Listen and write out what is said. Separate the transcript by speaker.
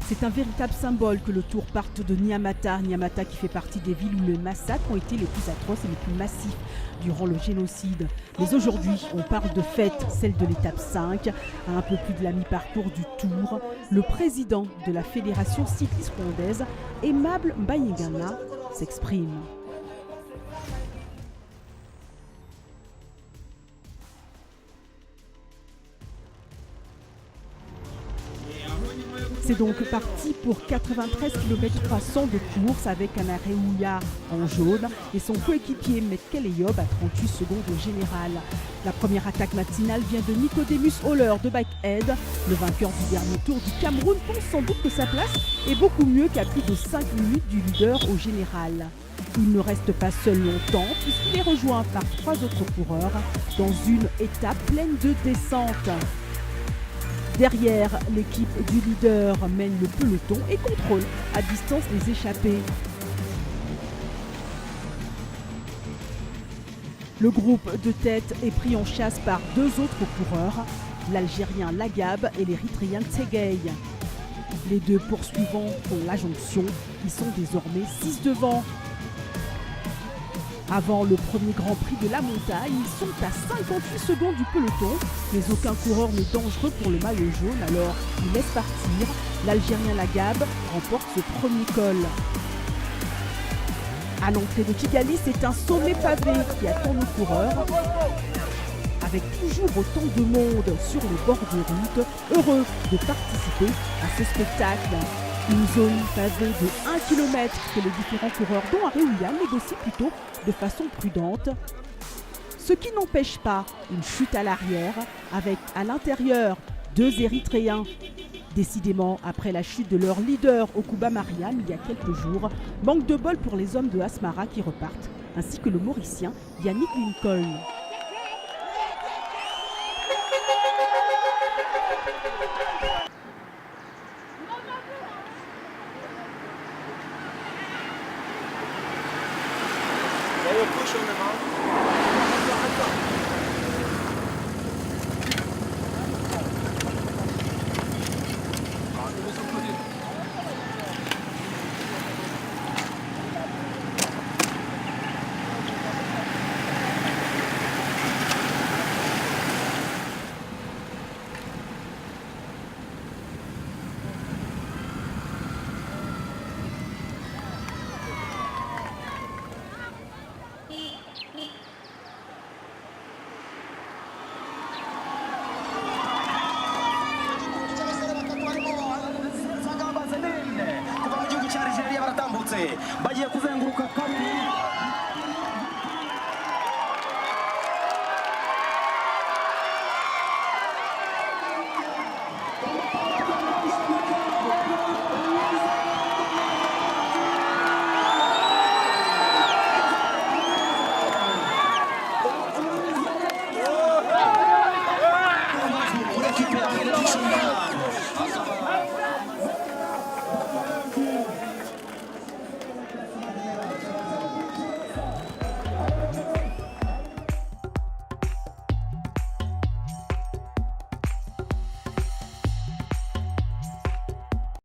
Speaker 1: C'est un véritable symbole que le Tour parte de Nyamata. Nyamata qui fait partie des villes où les massacres ont été les plus atroces et les plus massifs durant le génocide. Mais aujourd'hui, on parle de fête, celle de l'étape 5, à un peu plus de la mi-parcours du Tour. Le président de la Fédération cycliste rwandaise, Aimable Mbayingana, s'exprime. C'est donc parti pour 93 km 300 de course avec un Areouya en jaune et son coéquipier Mekele Yob à 38 secondes au général. La première attaque matinale vient de Nicodemus Holler de Bikehead. Le vainqueur du dernier Tour du Cameroun pense sans doute que sa place est beaucoup mieux qu'à plus de 5 minutes du leader au général. Il ne reste pas seul longtemps puisqu'il est rejoint par 3 autres coureurs dans une étape pleine de descentes. Derrière, l'équipe du leader mène le peloton et contrôle à distance les échappés. Le groupe de tête est pris en chasse par 2 autres coureurs, l'Algérien Lagab et l'Érythréen Tsegay. Les 2 poursuivants font la jonction, ils sont désormais 6 devant. Avant le premier Grand Prix de la montagne, ils sont à 58 secondes du peloton, mais aucun coureur n'est dangereux pour le maillot jaune, alors il laisse partir. L'Algérien Lagab remporte ce premier col. À l'entrée de Kigali, c'est un sommet pavé qui attend nos coureurs, avec toujours autant de monde sur les bords de route, heureux de participer à ce spectacle. Une zone pavée de 1 km que les différents coureurs, dont Areouya, négocient plutôt de façon prudente. Ce qui n'empêche pas une chute à l'arrière, avec à l'intérieur 2 Érythréens. Décidément, après la chute de leur leader Okuba Mariam il y a quelques jours, manque de bol pour les hommes de Asmara qui repartent, ainsi que le Mauricien Yannick Lincoln.
Speaker 2: bagiye kuzenguruka kabiri.